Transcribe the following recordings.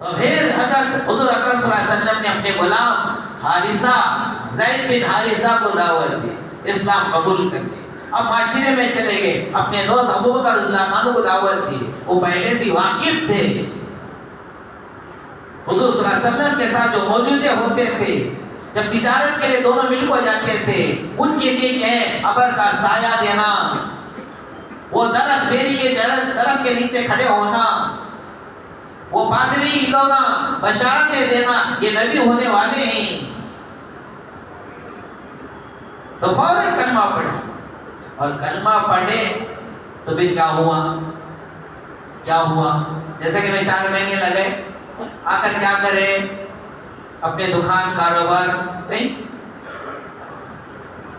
تو پھر حضرت حضور اکرم صلی اللہ علیہ وسلم نے اپنے غلام حارثہ زید بن حارثہ کو دعوت دی اسلام قبول کرنے. اب معاشرے میں چلے گئے, اپنے دوست ابو بکر رضی اللہ عنہ کو دعوت دی. وہ پہلے سے واقف تھے حضور صلی اللہ علیہ وسلم کے ساتھ, جو موجودے ہوتے تھے جب تجارت کے لیے دونوں مل کو جاتے تھے. ان کے لیے کیا ہے, ابر کا سایہ دینا, وہ درخت بیری کے درخت کے نیچے کھڑے ہونا, وہ پادری لوگ بشارتیں دینا یہ نبی ہونے والے ہیں. تو فوراً کلمہ پڑھے, اور کلمہ پڑھے تو پھر کیا ہوا جیسا کہ میں 4 مہینے لگے آ کر کیا کرے, اپنے دکان کاروبار نہیں,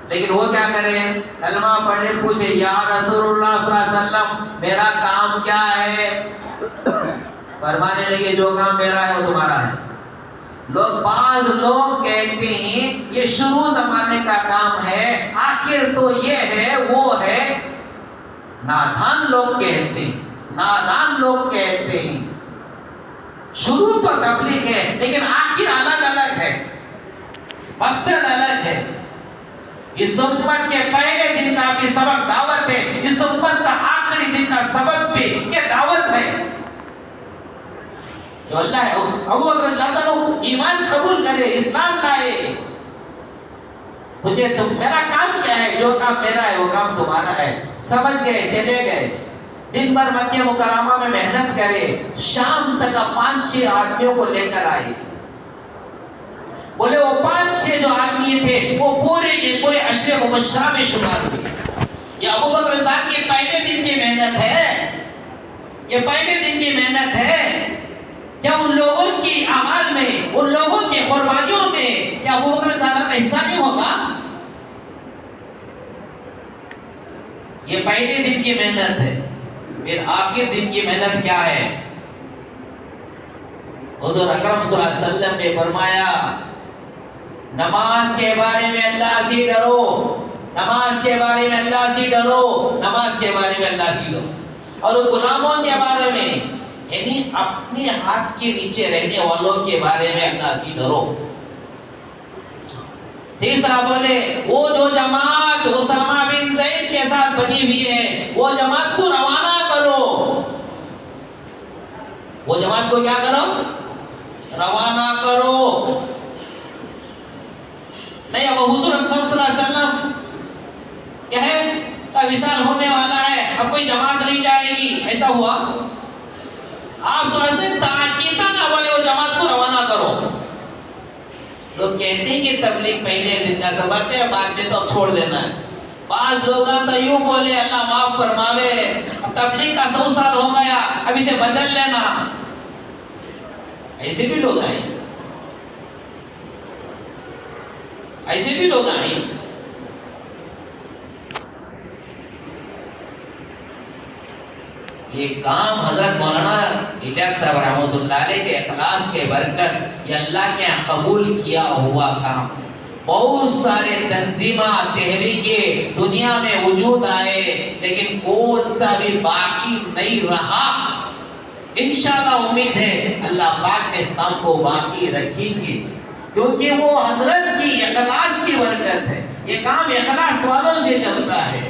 لیکن وہ کیا کرے, کلمہ پڑھے پوچھے یا رسول اللہ صلی اللہ علیہ وسلم میرا کام کیا ہے. فرمانے لگے جو کام میرا ہے وہ تمہارا ہے. بعض لوگ کہتے ہیں یہ شروع زمانے کا کام ہے, آخر تو یہ ہے وہ ہے. نادان لوگ کہتے ہیں شروع تو تبلیغ ہے لیکن آخر الگ الگ ہے, مقصد الگ ہے. اس امت کے پہلے دن کا بھی سبق دعوت ہے, اس امت کا آخری دن کا سبق بھی کہ دعوت ہے. جو اللہ ہے ابو بکر رضی اللہ عنہ ایمان قبول کرے, اسلام لائے, مجھے تم میرا کام کیا ہے, جو کام میرا ہے وہ کام تمہارا ہے. سمجھ گئے, چلے گئے, دن بھر مکہ مکرمہ میں محنت کرے, شام تک 5-6 آدمیوں کو لے کر آئے. بولے وہ 5-6 جو آدمی تھے وہ پورے کے پورے 10 مبشرہ میں شمار ہوئے. یہ ابو بکر رضی اللہ عنہ کے پہلے دن کی محنت ہے, یہ پہلے دن کی محنت ہے. کیا ان لوگوں کی اعمال میں, ان لوگوں کے قربانیوں میں کیا ابو بکر رضی اللہ عنہ کا حصہ نہیں ہوگا؟ یہ پہلے دن کی محنت ہے. پھر آخر دن کی محنت کیا ہے؟ حضور اکرم صلی اللہ علیہ وسلم نے فرمایا نماز کے بارے میں اللہ سے ڈرو, نماز کے بارے میں اللہ سے ڈرو, نماز کے بارے میں اللہ سے ڈرو. اور غلاموں کے بارے میں یعنی اپنے ہاتھ کے نیچے رہنے والوں کے بارے میں اللہ سے ڈرو. تیسرا بولے وہ جو جماعت اسامہ بن زید کے ساتھ بنی ہوئی ہے وہ جماعت کو روانہ کرو. وہ جماعت کو کیا کرو, روانہ کرو. نہیں اب حضور اکرم صلی اللہ علیہ وسلم کیا ہے کا وصال ہونے والا ہے, اب کوئی جماعت نہیں جائے گی, ایسا ہوا؟ آپ سمجھتے ہیں تاکیدہ نہ بولے وہ جماعت کو روانہ کرو. لوگ کہتے ہیں کہ تبلیغ پہلے دن کا سبق ہے, بعد میں تو اب چھوڑ دینا ہے. بعض لوگ تو یوں بولے اللہ معاف فرماوے, اب تبلیغ کا 100 سال ہو گیا اب اسے بدل لینا. ایسے بھی لوگ آئے, ایسے بھی لوگ آئے. یہ کام حضرت مولانا الیاس صاحب رحمۃ اللہ علیہ کے اخلاص کے برکت یہ اللہ کے قبول کیا ہوا کام. بہت سارے تنظیمات تحریکیں دنیا میں وجود آئے لیکن کوئی سا بھی باقی نہیں رہا. انشاءاللہ امید ہے اللہ پاک نے اس کام کو باقی رکھیں گے کیونکہ وہ حضرت کی اخلاص کی برکت ہے. یہ کام اخلاص والوں سے چلتا ہے.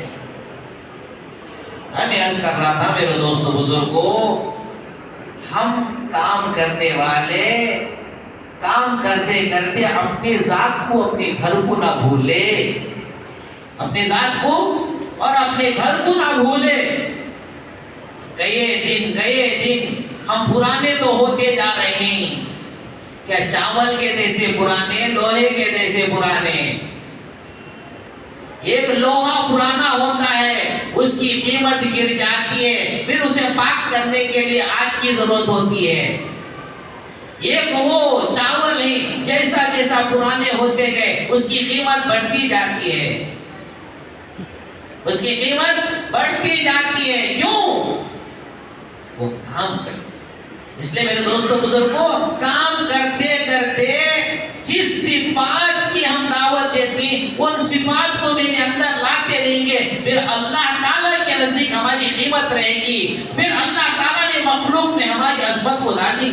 میں عرض کر رہا تھا میرے دوستوں بزرگوں, ہم کام کرنے والے کام کرتے کرتے اپنی ذات کو اپنے گھر کو نہ بھولے, اپنے ذات کو اور اپنے گھر کو نہ بھولے. گئے دن ہم پرانے تو ہوتے جا رہے ہیں, کیا چاول کے جیسے پرانے, لوہے کے جیسے پرانے. ایک لوہا پرانا ہوتا ہے اس کی قیمت گر جاتی ہے, پھر اسے پاک کرنے کے لیے آگ کی ضرورت ہوتی ہے. ایک وہ چاول ہے جیسا جیسا پرانے ہوتے گئے اس کی قیمت بڑھتی جاتی ہے, اس کی قیمت بڑھتی جاتی ہے. کیوں؟ وہ کام کرتے. اس لیے میرے دوستوں بزرگوں, کام کرتے کرتے جس صفات کی ہم دعوت دیتے ہیں ان صفات کو میرے اندر لاتے رہیں گے, پھر اللہ تعالیٰ کے نزدیک ہماری قیمت رہے گی, پھر اللہ تعالیٰ نے مخلوق میں ہماری عظمت کو ڈالی.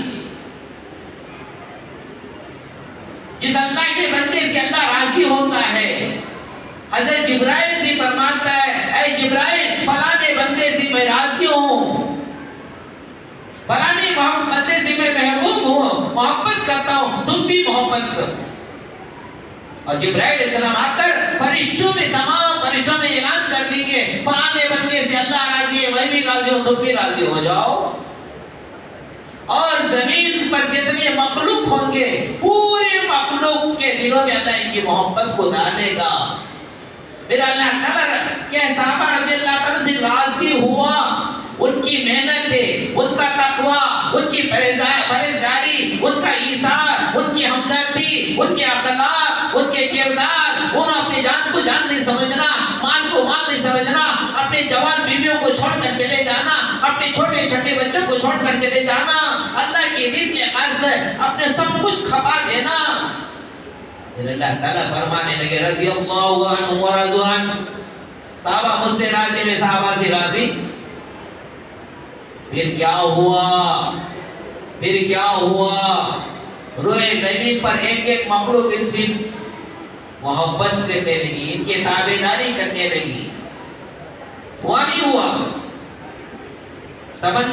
راضی ہوتا ہے. حضرت جبرائیل سے فرماتا ہے اے جبرائیل فلانے بندے سے میں راضی ہوں, فلانے بندے سے میں محبوب ہوں, محبت کرتا ہوں, تم بھی محبت کرو. اور جبرائیل علیہ السلام آ کر فرشتوں میں تمام فرشتوں میں اعلان کر دیں گے فلانے بندے سے اللہ راضی ہے, میں بھی راضی ہوں, تم بھی راضی ہو جاؤ. اور زمین پر جتنے مخلوق ہوں گے پورے مخلوق کے دلوں میں اللہ ان کی محبت کو ڈالے گا. پھر اللہ تعالیٰ کہ صحابہ رضی اللہ تعالیٰ سے راضی ہوا, ان کی محنت, ان کا تقوی, ان کی پرہیزگاری, ان کا ایثار, ان کی ہمدردی, ان کے اخلاق, ان کے کردار, انہوں اپنی جان کو جان نہیں سمجھنا, مال کو مال نہیں سمجھنا, اپنے جوان بیویوں کو چھوڑ کر چلے جانا, اپنے چھوٹے چھوٹے بچوں کو چھوڑ کر چلے جانا, اللہ کے دین کے قصد اپنے سب کچھ کھپا دینا. پھر اللہ تعالیٰ فرمانے لگے رضی اللہ عنہ ورضوا عنہ, صحابہ مجھ سے راضی, میں صحابہ سے راضی. پھر کیا ہوا, روئے زمین پر ایک ایک مخلوق ان سے محبت کرنے لگی, ان کی تابعداری کرنے لگی. ہوا نہیں ہوا؟ سمجھ